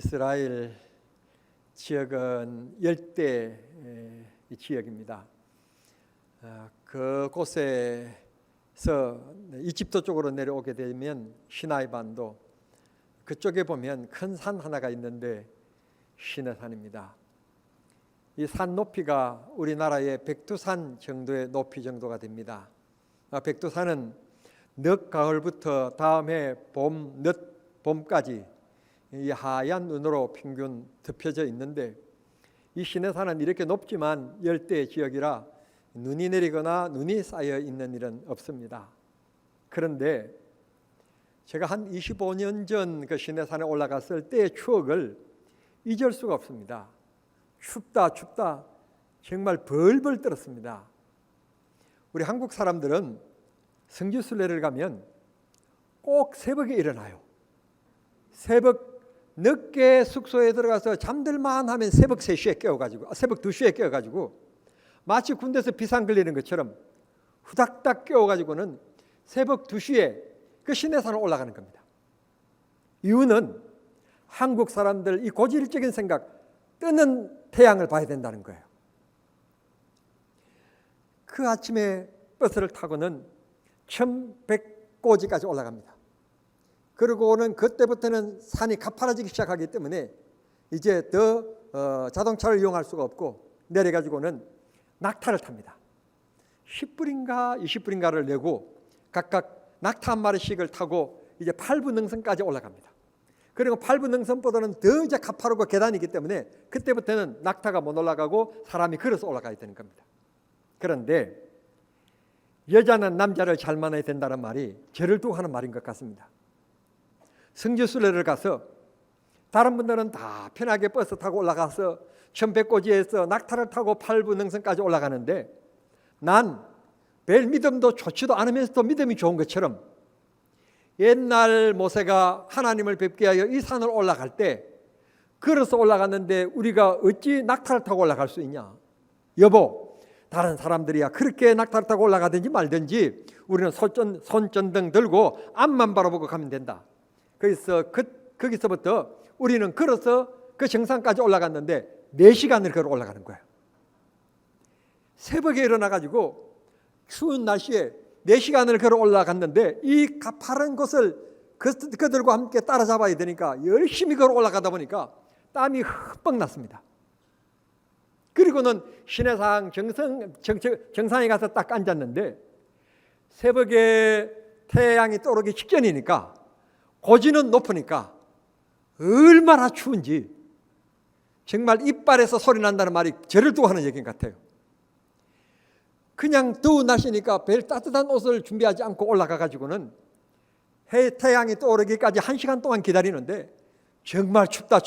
이스라엘 지역은 열대 지역입니다. 그곳에서 이집트 쪽으로 내려오게 되면 시나이 반도 그쪽에 보면 큰 산 하나가 있는데 시내산입니다. 이 산 높이가 우리나라의 백두산 정도의 높이 정도가 됩니다. 백두산은 늦 가을부터 다음해 봄까지 이 하얀 눈으로 평균 덮여져 있는데, 이 시내산은 이렇게 높지만 열대 지역이라 눈이 내리거나 눈이 쌓여 있는 일은 없습니다. 그런데 제가 한 25년 전 그 시내산에 올라갔을 때의 추억을 잊을 수가 없습니다. 춥다 정말 벌벌 떨었습니다. 우리 한국 사람들은 성지순례를 가면 꼭 새벽에 일어나요. 새벽 늦게 숙소에 들어가서 잠들만 하면 새벽 3시에 깨워가지고, 새벽 2시에 깨워가지고 마치 군대에서 비상 걸리는 것처럼 후닥닥 깨워가지고는 새벽 2시에 그 시내산을 올라가는 겁니다. 이유는 한국 사람들 이 고질적인 생각, 뜨는 태양을 봐야 된다는 거예요. 그 아침에 버스를 타고는 1100고지까지 올라갑니다. 그리고는 그때부터는 산이 가파라지기 시작하기 때문에 이제 더 자동차를 이용할 수가 없고 내려가지고는 낙타를 탑니다. 10불인가 20불인가를 내고 각각 낙타 한 마리씩을 타고 이제 8부 능선까지 올라갑니다. 그리고 8부 능선보다는 더 이제 가파르고 계단이기 때문에 그때부터는 낙타가 못 올라가고 사람이 걸어서 올라가야 되는 겁니다. 그런데 여자는 남자를 잘 만나야 된다는 말이 죄를 두고 하는 말인 것 같습니다. 성지순례를 가서 다른 분들은 다 편하게 버스 타고 올라가서 1100고지에서 낙타를 타고 8부 능선까지 올라가는데, 난 별 믿음도 좋지도 않으면서도 믿음이 좋은 것처럼 옛날 모세가 하나님을 뵙기 위하여 이 산을 올라갈 때 걸어서 올라갔는데 우리가 어찌 낙타를 타고 올라갈 수 있냐? 여보, 다른 사람들이야 그렇게 낙타를 타고 올라가든지 말든지 우리는 손전등 들고 앞만 바라보고 가면 된다. 그래서 거기서부터 우리는 걸어서 그 정상까지 올라갔는데 4시간을 걸어 올라가는 거예요. 새벽에 일어나가지고 추운 날씨에 4시간을 걸어 올라갔는데 이 가파른 곳을 그들과 함께 따라잡아야 되니까 열심히 걸어 올라가다 보니까 땀이 흠뻑 났습니다. 그리고는 시내산 정상에 가서 딱 앉았는데 새벽에 태양이 떠오르기 직전이니까 고지는 높으니까 얼마나 추운지 정말 이빨에서 소리 난다는 말이 죄를 두고 하는 얘기인 것 같아요. 그냥 더운 날씨니까 별 따뜻한 옷을 준비하지 않고 올라가가지고는 태양이 떠오르기까지 1시간 동안 기다리는데 정말 춥다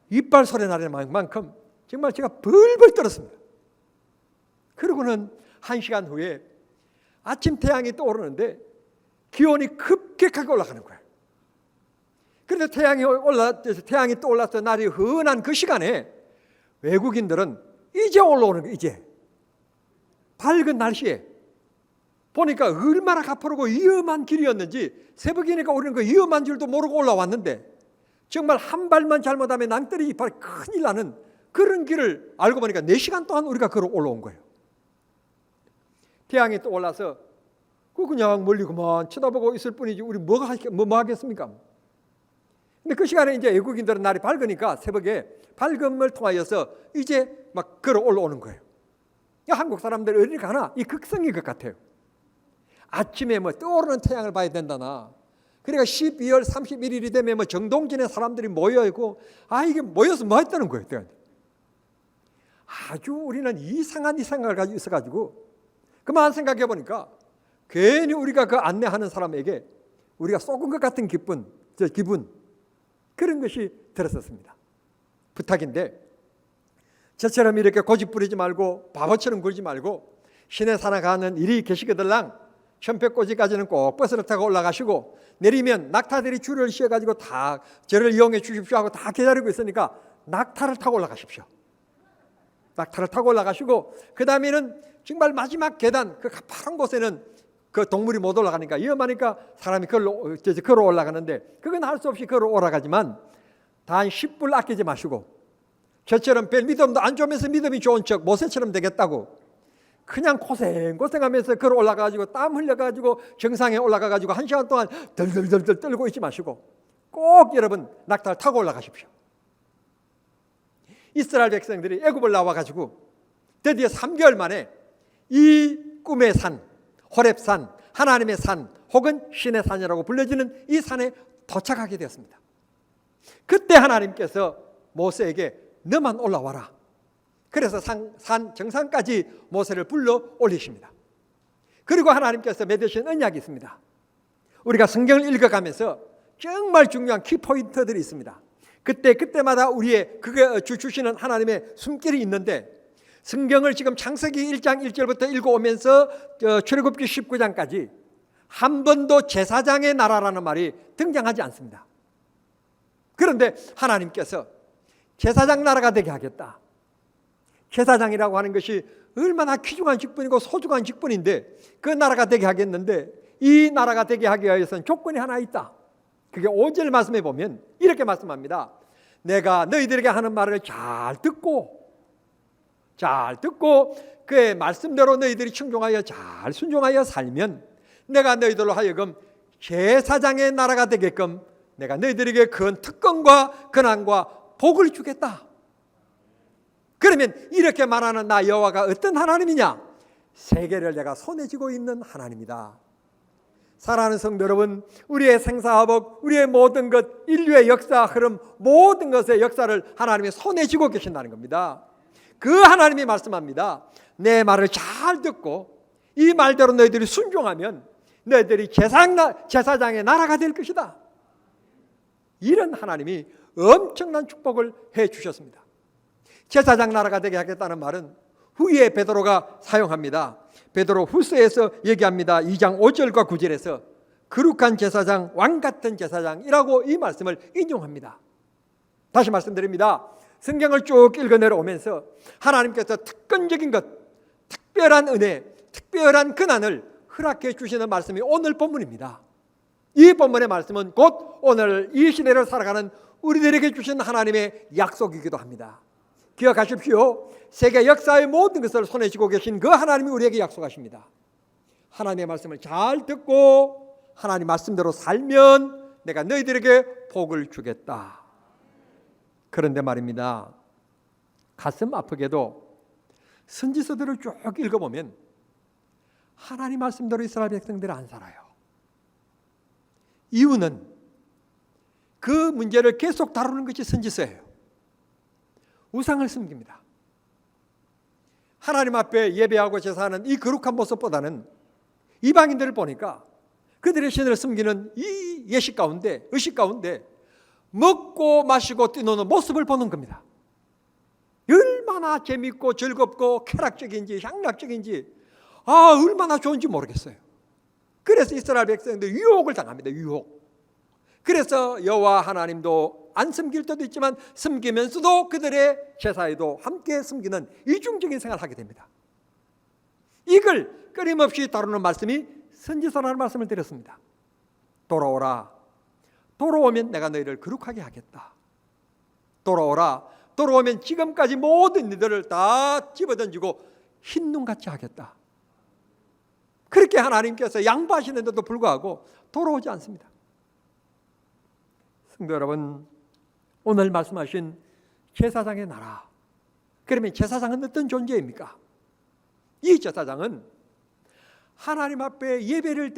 이빨 소리 나는 만큼 정말 제가 벌벌 떨었습니다. 그러고는 1시간 후에 아침 태양이 떠오르는데 기온이 급격하게 올라가는 거예요. 그런데 태양이 떠올라서 날이 흔한 그 시간에 외국인들은 이제 올라오는 거예요. 이제 밝은 날씨에 보니까 얼마나 가파르고 위험한 길이었는지, 새벽이니까 우리는 그 위험한 줄도 모르고 올라왔는데 정말 한 발만 잘못하면 낭떠러지 이빨 큰일 나는 그런 길을 알고 보니까 4시간 동안 우리가 걸어 올라온 거예요. 태양이 또 올라서 그냥 멀리 그만 쳐다보고 있을 뿐이지 우리 뭐 하겠습니까? 근데 그 시간에 이제 외국인들은 날이 밝으니까 새벽에 밝음을 통하여서 이제 막 걸어 올라오는 거예요. 한국 사람들 어디 가나 이 극성인 것 같아요. 아침에 뭐 떠오르는 태양을 봐야 된다나, 그러니까 12월 31일이 되면 뭐 정동진에 사람들이 모여있고 이게 모여서 뭐 했다는 거예요. 아주 우리는 이상한 생각을 가지고 있어가지고 그만 생각해 보니까 괜히 우리가 그 안내하는 사람에게 우리가 속은 것 같은 기분 그런 것이 들었었습니다. 부탁인데 저처럼 이렇게 고집 부리지 말고 바보처럼 굴지 말고 시내산에 가는 일이 계시거들랑 1100고지까지는 꼭 버스를 타고 올라가시고 내리면 낙타들이 줄을 씌워가지고 다 저를 이용해 주십시오 하고 다 기다리고 있으니까 낙타를 타고 올라가십시오. 낙타를 타고 올라가시고 그 다음에는 정말 마지막 계단 그 가파른 곳에는 그 동물이 못 올라가니까 위험하니까 사람이 걸어 올라가는데 그건 할 수 없이 걸어 올라가지만 단 10불 아끼지 마시고 저처럼 별 믿음도 안 좋으면서 믿음이 좋은 척 모세처럼 되겠다고 그냥 고생하면서 걸어 올라가가지고 땀 흘려가지고 정상에 올라가가지고 1시간 동안 덜덜덜덜 떨고 있지 마시고 꼭 여러분 낙타를 타고 올라가십시오. 이스라엘 백성들이 애굽을 나와가지고 드디어 3개월 만에 이 꿈의 산, 호렙산, 하나님의 산 혹은 신의 산이라고 불려지는 이 산에 도착하게 되었습니다. 그때 하나님께서 모세에게 너만 올라와라. 그래서 산 정상까지 모세를 불러 올리십니다. 그리고 하나님께서 맺으신 언약이 있습니다. 우리가 성경을 읽어가면서 정말 중요한 키포인트들이 있습니다. 그때마다 우리의 그게 주시는 하나님의 숨길이 있는데 성경을 지금 창세기 1장 1절부터 읽어오면서 출애굽기 19장까지 한 번도 제사장의 나라라는 말이 등장하지 않습니다. 그런데 하나님께서 제사장 나라가 되게 하겠다. 제사장이라고 하는 것이 얼마나 귀중한 직분이고 소중한 직분인데 그 나라가 되게 하겠는데 이 나라가 되게 하기 위해서는 조건이 하나 있다. 그게 5절 말씀에 보면 이렇게 말씀합니다. 내가 너희들에게 하는 말을 잘 듣고 그의 말씀대로 너희들이 충종하여 잘 순종하여 살면 내가 너희들로 하여금 제사장의 나라가 되게끔 내가 너희들에게 큰 특권과 권한과 복을 주겠다. 그러면 이렇게 말하는 나 여호와가 어떤 하나님이냐? 세계를 내가 손에 쥐고 있는 하나님이다. 사랑하는 성도 여러분, 우리의 생사화복, 우리의 모든 것, 인류의 역사 흐름, 모든 것의 역사를 하나님이 손에 쥐고 계신다는 겁니다. 그 하나님이 말씀합니다. 내 말을 잘 듣고 이 말대로 너희들이 순종하면 너희들이 제사장의 나라가 될 것이다. 이런 하나님이 엄청난 축복을 해 주셨습니다. 제사장 나라가 되게 하겠다는 말은 후에 베드로가 사용합니다. 베드로 후서에서 얘기합니다. 2장 5절과 9절에서 거룩한 제사장, 왕 같은 제사장이라고 이 말씀을 인용합니다. 다시 말씀드립니다. 성경을 쭉 읽어 내려오면서 하나님께서 특권적인 것, 특별한 은혜, 특별한 권한을 허락해 주시는 말씀이 오늘 본문입니다. 이 본문의 말씀은 곧 오늘 이 시대를 살아가는 우리들에게 주신 하나님의 약속이기도 합니다. 기억하십시오. 세계 역사의 모든 것을 손에 쥐고 계신 그 하나님이 우리에게 약속하십니다. 하나님의 말씀을 잘 듣고 하나님 말씀대로 살면 내가 너희들에게 복을 주겠다. 그런데 말입니다. 가슴 아프게도 선지서들을 쭉 읽어보면 하나님 말씀대로 이스라엘 백성들은 안 살아요. 이유는 그 문제를 계속 다루는 것이 선지서예요. 우상을 섬깁니다. 하나님 앞에 예배하고 제사하는 이 거룩한 모습보다는 이방인들을 보니까 그들의 신을 섬기는 이 예식 가운데, 의식 가운데 먹고 마시고 뛰노는 모습을 보는 겁니다. 얼마나 재밌고 즐겁고 쾌락적인지 향락적인지 얼마나 좋은지 모르겠어요. 그래서 이스라엘 백성들 유혹을 당합니다. 유혹. 그래서 여호와 하나님도 안 섬길 때도 있지만 섬기면서도 그들의 제사에도 함께 섬기는 이중적인 생활을 하게 됩니다. 이걸 끊임없이 다루는 말씀이 선지서라는 말씀을 드렸습니다. 돌아오라. 돌아오면 내가 너희를 거룩하게 하겠다. 돌아오라. 돌아오면 지금까지 모든 일들을 다 집어던지고 흰눈같이 하겠다. 그렇게 하나님께서 양보하시는데도 불구하고 돌아오지 않습니다. 성도 여러분, 오늘 말씀하신 제사장의 나라, 그러면 제사장은 어떤 존재입니까? 이 제사장은 하나님 앞에 예배를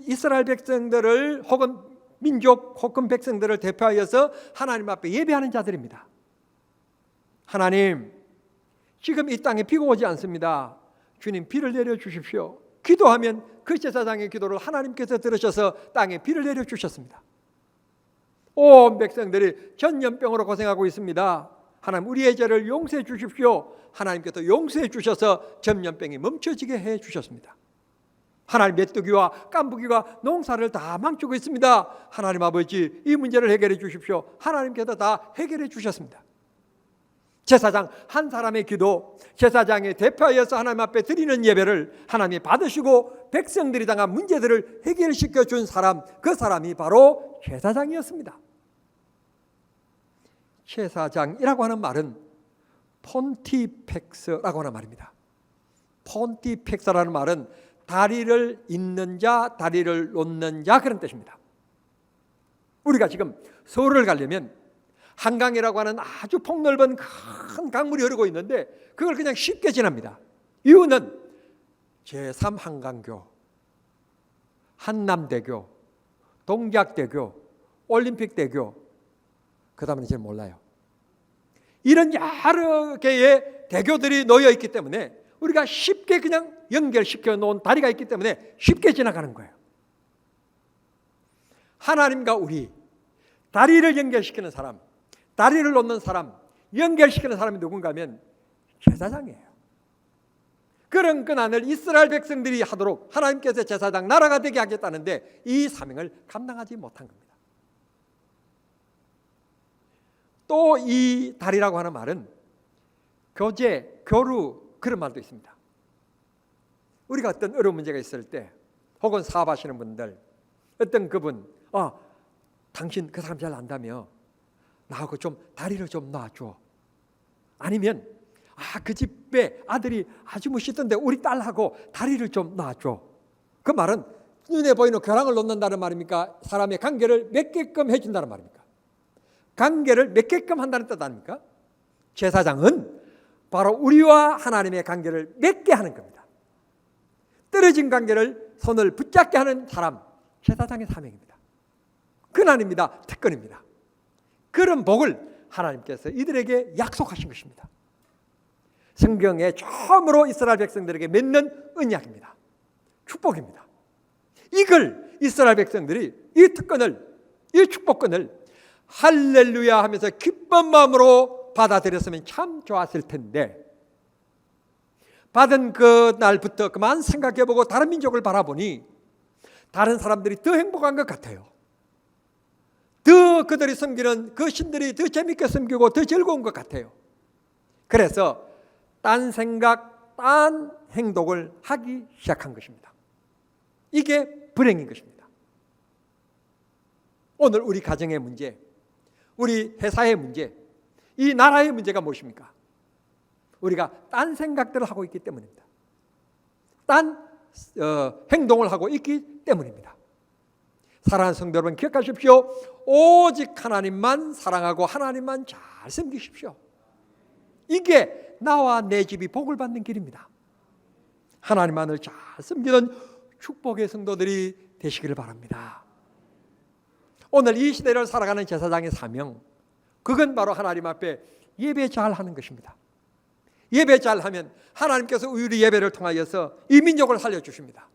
이스라엘 백성들을 혹은 민족 혹은 백성들을 대표하여서 하나님 앞에 예배하는 자들입니다. 하나님, 지금 이 땅에 비가 오지 않습니다. 주님, 비를 내려주십시오. 기도하면 그 제사장의 기도를 하나님께서 들으셔서 땅에 비를 내려주셨습니다. 온 백성들이 전염병으로 고생하고 있습니다. 하나님, 우리의 죄를 용서해 주십시오. 하나님께서 용서해 주셔서 전염병이 멈춰지게 해 주셨습니다. 하나님, 메뚜기와 깐부기가 농사를 다 망치고 있습니다. 하나님 아버지, 이 문제를 해결해 주십시오. 하나님께서 다 해결해 주셨습니다. 제사장 한 사람의 기도, 제사장이 대표하여서 하나님 앞에 드리는 예배를 하나님이 받으시고 백성들이 당한 문제들을 해결시켜 준 사람, 그 사람이 바로 제사장이었습니다. 제사장이라고 하는 말은 폰티펙스라고 하는 말입니다. 폰티펙스라는 말은 다리를 잇는 자, 다리를 놓는 자, 그런 뜻입니다. 우리가 지금 서울을 가려면 한강이라고 하는 아주 폭넓은 큰 강물이 흐르고 있는데 그걸 그냥 쉽게 지납니다. 이유는 제3한강교, 한남대교, 동작대교, 올림픽대교, 그 다음에 잘 몰라요. 이런 여러 개의 대교들이 놓여 있기 때문에 우리가 쉽게 그냥 연결시켜 놓은 다리가 있기 때문에 쉽게 지나가는 거예요. 하나님과 우리, 다리를 연결시키는 사람, 다리를 놓는 사람, 연결시키는 사람이 누군가 하면 제사장이에요. 그런 근안을 이스라엘 백성들이 하도록 하나님께서 제사장 나라가 되게 하겠다는데 이 사명을 감당하지 못한 겁니다. 또 이 다리라고 하는 말은 교제, 교류, 그런 말도 있습니다. 우리가 어떤 어려운 문제가 있을 때 혹은 사업하시는 분들, 어떤 그분, 당신 그 사람 잘 안다며 나하고 좀 다리를 좀 놔줘. 아니면 그 집에 아들이 아주 멋있던데 우리 딸하고 다리를 좀 놔줘. 그 말은 눈에 보이는 교랑을 놓는다는 말입니까? 사람의 관계를 맺게끔 해준다는 말입니까? 관계를 맺게끔 한다는 뜻 아닙니까? 제사장은 바로 우리와 하나님의 관계를 맺게 하는 겁니다. 떨어진 관계를 손을 붙잡게 하는 사람, 제사장의 사명입니다. 근안입니다. 특권입니다. 그런 복을 하나님께서 이들에게 약속하신 것입니다. 성경에 처음으로 이스라엘 백성들에게 맺는 언약입니다. 축복입니다. 이걸 이스라엘 백성들이 이 특권을, 이 축복권을 할렐루야 하면서 기쁜 마음으로 받아들였으면 참 좋았을 텐데 받은 그 날부터 그만 생각해보고 다른 민족을 바라보니 다른 사람들이 더 행복한 것 같아요. 더 그들이 섬기는 그 신들이 더 재밌게 섬기고 더 즐거운 것 같아요. 그래서 딴 생각, 딴 행동을 하기 시작한 것입니다. 이게 불행인 것입니다. 오늘 우리 가정의 문제, 우리 회사의 문제, 이 나라의 문제가 무엇입니까? 우리가 딴 생각들을 하고 있기 때문입니다. 딴 행동을 하고 있기 때문입니다. 사랑하는 성도 여러분, 기억하십시오. 오직 하나님만 사랑하고 하나님만 잘 섬기십시오. 이게 나와 내 집이 복을 받는 길입니다. 하나님만을 잘 섬기는 축복의 성도들이 되시기를 바랍니다. 오늘 이 시대를 살아가는 제사장의 사명, 그건 바로 하나님 앞에 예배 잘 하는 것입니다. 예배 잘 하면 하나님께서 우리 예배를 통하여서 이 민족을 살려주십니다.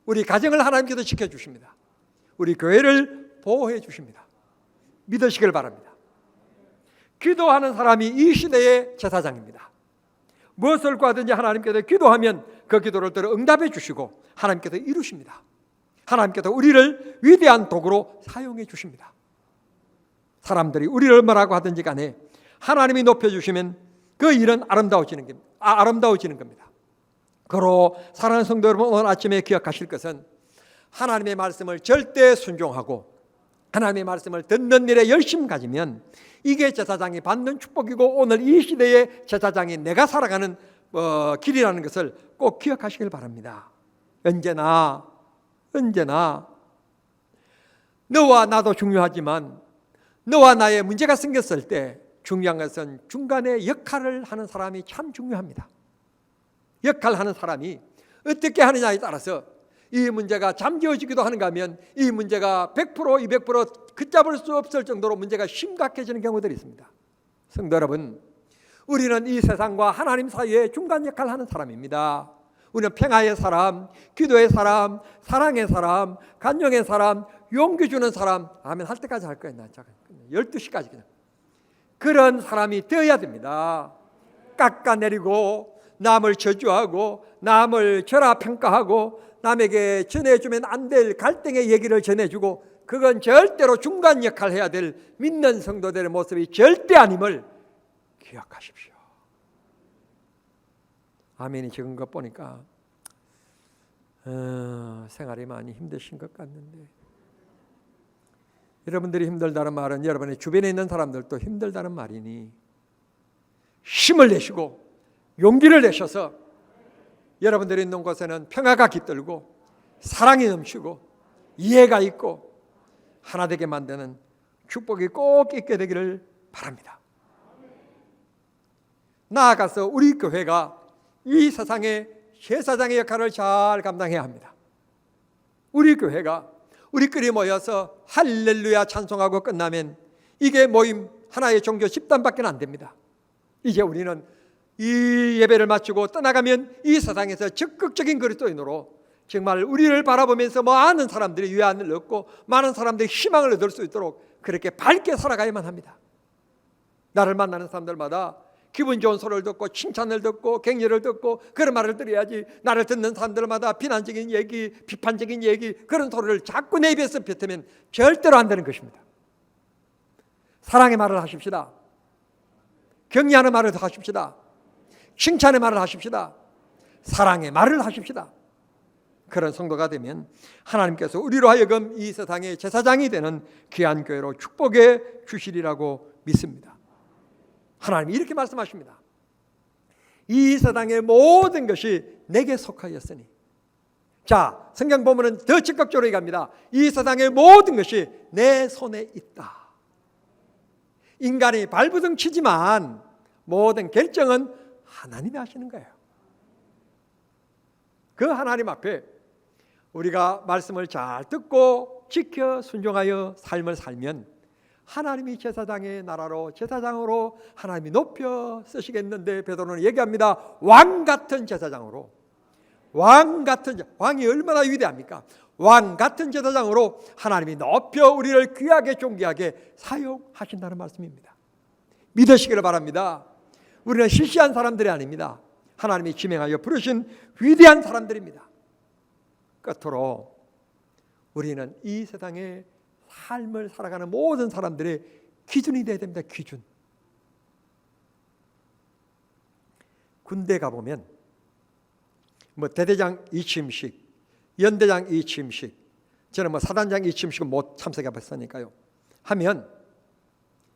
우리 가정을 하나님께서 지켜주십니다. 우리 교회를 보호해 주십니다. 믿으시길 바랍니다. 기도하는 사람이 이 시대의 제사장입니다. 무엇을 구하든지 하나님께서 기도하면 그 기도를 들어 응답해 주시고 하나님께서 이루십니다. 하나님께서 우리를 위대한 도구로 사용해 주십니다. 사람들이 우리를 뭐라고 하든지 간에 하나님이 높여주시면 그 일은 아름다워지는 겁니다. 그러 사랑하는 성도 여러분, 오늘 아침에 기억하실 것은 하나님의 말씀을 절대 순종하고 하나님의 말씀을 듣는 일에 열심 가지면 이게 제사장이 받는 축복이고 오늘 이 시대의 제사장이 내가 살아가는 길이라는 것을 꼭 기억하시길 바랍니다. 언제나 너와 나도 중요하지만 너와 나의 문제가 생겼을 때 중요한 것은 중간에 역할을 하는 사람이 참 중요합니다. 역할을 하는 사람이 어떻게 하느냐에 따라서 이 문제가 잠재워지기도 하는가 하면 이 문제가 100%, 200% 걷잡을 수 없을 정도로 문제가 심각해지는 경우들이 있습니다. 성도 여러분, 우리는 이 세상과 하나님 사이에 중간 역할을 하는 사람입니다. 우리는 평화의 사람, 기도의 사람, 사랑의 사람, 간용의 사람, 용기 주는 사람, 아멘 할 때까지 할 거예요. 12시까지 그냥. 그런 사람이 되어야 됩니다. 깎아내리고 남을 저주하고 남을 절하평가하고 남에게 전해주면 안 될 갈등의 얘기를 전해주고 그건 절대로 중간 역할을 해야 될 믿는 성도들의 모습이 절대 아님을 기억하십시오. 아멘이 적은 것 보니까 생활이 많이 힘드신 것 같는데, 여러분들이 힘들다는 말은 여러분의 주변에 있는 사람들도 힘들다는 말이니 힘을 내시고 용기를 내셔서 여러분들이 있는 곳에는 평화가 깃들고 사랑이 넘치고 이해가 있고 하나 되게 만드는 축복이 꼭 있게 되기를 바랍니다. 나아가서 우리 교회가 이 세상의 제사장의 역할을 잘 감당해야 합니다. 우리 교회가 우리끼리 모여서 할렐루야 찬송하고 끝나면 이게 모임 하나의 종교 집단밖에 안 됩니다. 이제 우리는 이 예배를 마치고 떠나가면 이 세상에서 적극적인 그리스도인으로 정말 우리를 바라보면서 많은 사람들이 위안을 얻고 많은 사람들이 희망을 얻을 수 있도록 그렇게 밝게 살아가야만 합니다. 나를 만나는 사람들마다 기분 좋은 소리를 듣고 칭찬을 듣고 격려를 듣고 그런 말을 들어야지, 나를 듣는 사람들마다 비난적인 얘기, 비판적인 얘기, 그런 소리를 자꾸 내 입에서 뱉으면 절대로 안 되는 것입니다. 사랑의 말을 하십시다. 격려하는 말을 하십시다. 칭찬의 말을 하십시다. 사랑의 말을 하십시다. 그런 성도가 되면 하나님께서 우리로 하여금 이 세상의 제사장이 되는 귀한 교회로 축복해 주시리라고 믿습니다. 하나님이 이렇게 말씀하십니다. 이 세상의 모든 것이 내게 속하였으니. 자, 성경 보면은 더 적극적으로 얘기합니다. 이 세상의 모든 것이 내 손에 있다. 인간이 발버둥 치지만 모든 결정은 하나님이 하시는 거예요. 그 하나님 앞에 우리가 말씀을 잘 듣고 지켜 순종하여 삶을 살면 하나님이 제사장의 나라로 제사장으로 하나님이 높여 쓰시겠는데, 베드로는 얘기합니다. 왕 같은 제사장으로, 왕이 얼마나 위대합니까? 왕 같은 제사장으로 하나님이 높여 우리를 귀하게 존귀하게 사용하신다는 말씀입니다. 믿으시기를 바랍니다. 우리는 시시한 사람들이 아닙니다. 하나님이 지명하여 부르신 위대한 사람들입니다. 끝으로 우리는 이 세상에 삶을 살아가는 모든 사람들의 기준이 되어야 됩니다. 기준. 군대 가보면 뭐 대대장 이취임식, 연대장 이취임식, 저는 뭐 사단장 이취임식은 못 참석해 봤으니까요. 하면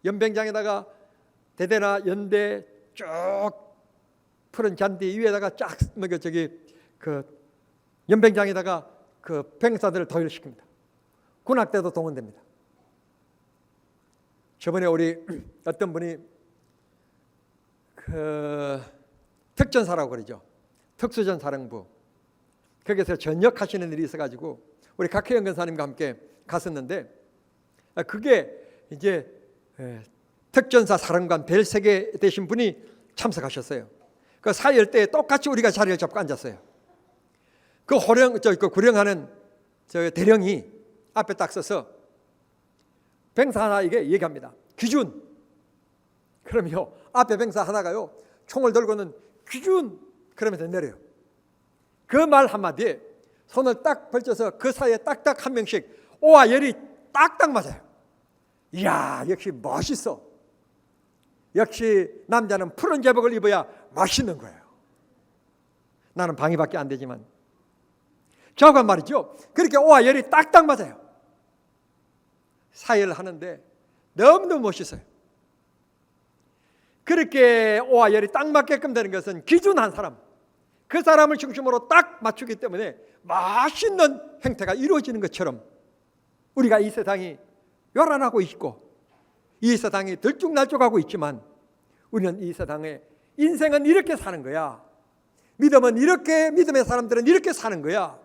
연병장에다가 대대나 연대 쭉 푸른 잔디 위에다가 쫙 그 연병장에다가 그 병사들을 도일시킵니다. 군악대도 동원됩니다. 저번에 우리 어떤 분이 그 특전사라고 그러죠. 특수전사령부 거기서 전역하시는 일이 있어가지고 우리 각혜영 권사님과 함께 갔었는데, 그게 이제 특전사 사령관 벨세계 되신 분이 참석하셨어요. 그 사열 때 똑같이 우리가 자리를 잡고 앉았어요. 그 구령하는 저 대령이 앞에 딱 서서 병사 하나에게 얘기합니다. 기준. 그러면요, 앞에 병사 하나가요 총을 들고는 기준 그러면서 내려요. 그 말 한마디에 손을 딱 벌쳐서 그 사이에 딱딱 한 명씩 오와 열이 딱딱 맞아요. 이야, 역시 멋있어. 역시 남자는 푸른 제복을 입어야 멋있는 거예요. 나는 방위밖에 안 되지만 저건 말이죠. 그렇게 오와 열이 딱딱 맞아요. 사회를 하는데 너무너무 멋있어요. 그렇게 오와 열이 딱 맞게끔 되는 것은 기준한 사람, 그 사람을 중심으로 딱 맞추기 때문에 멋있는 행태가 이루어지는 것처럼 우리가 이 세상이 요란하고 있고 이 세상이 들쭉날쭉하고 있지만 우리는 이 세상에 인생은 이렇게 사는 거야. 믿음은 이렇게, 믿음의 사람들은 이렇게 사는 거야.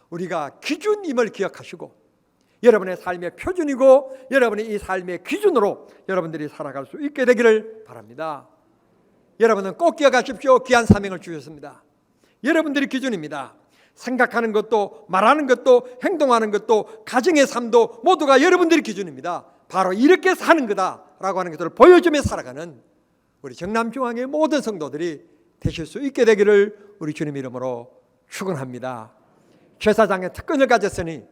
우리가 기준임을 기억하시고 여러분의 삶의 표준이고 여러분의 이 삶의 기준으로 여러분들이 살아갈 수 있게 되기를 바랍니다. 여러분은 꼭 기억하십시오. 귀한 사명을 주셨습니다. 여러분들이 기준입니다. 생각하는 것도 말하는 것도 행동하는 것도 가정의 삶도 모두가 여러분들이 기준입니다. 바로 이렇게 사는 거다라고 하는 것들을 보여주며 살아가는 우리 정남중앙의 모든 성도들이 되실 수 있게 되기를 우리 주님 이름으로 축원합니다. 제사장의 특권을 가졌으니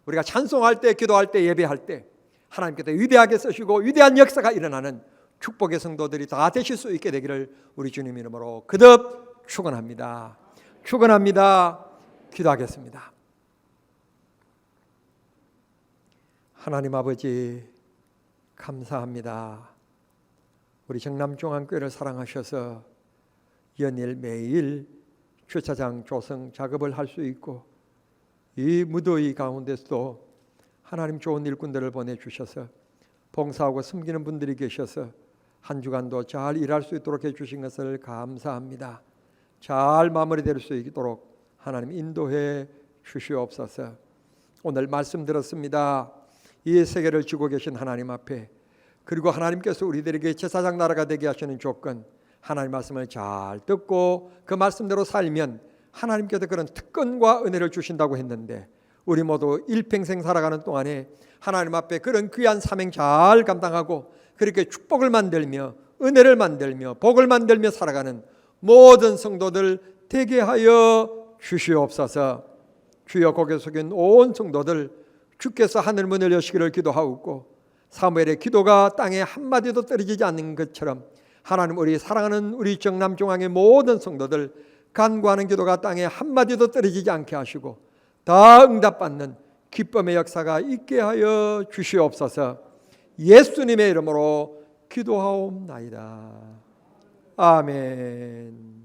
우리가 찬송할 때, 기도할 때, 예배할 때 하나님께서 위대하게 쓰시고 위대한 역사가 일어나는 축복의 성도들이 다 되실 수 있게 되기를 우리 주님 이름으로 거듭 축원합니다. 축원합니다. 기도하겠습니다. 하나님 아버지 감사합니다. 우리 정남중앙교회를 사랑하셔서 연일 매일 주차장 조성 작업을 할 수 있고 이 무더위 가운데서도 하나님 좋은 일꾼들을 보내주셔서 봉사하고 섬기는 분들이 계셔서 한 주간도 잘 일할 수 있도록 해주신 것을 감사합니다. 잘 마무리될 수 있도록 하나님 인도해 주시옵소서. 오늘 말씀 들었습니다. 이 세계를 주고 계신 하나님 앞에, 그리고 하나님께서 우리들에게 제사장 나라가 되게 하시는 조건, 하나님 말씀을 잘 듣고 그 말씀대로 살면 하나님께서 그런 특권과 은혜를 주신다고 했는데, 우리 모두 일평생 살아가는 동안에 하나님 앞에 그런 귀한 사명 잘 감당하고 그렇게 축복을 만들며 은혜를 만들며 복을 만들며 살아가는 모든 성도들 되게 하여 주시옵소서. 주여, 고개 숙인 온 성도들 주께서 하늘 문을 여시기를 기도하옵고, 사무엘의 기도가 땅에 한마디도 떨어지지 않는 것처럼 하나님, 우리 사랑하는 우리 정남중앙의 모든 성도들 간구하는 기도가 땅에 한마디도 떨어지지 않게 하시고 다 응답받는 기쁨의 역사가 있게 하여 주시옵소서. 예수님의 이름으로 기도하옵나이다. 아멘.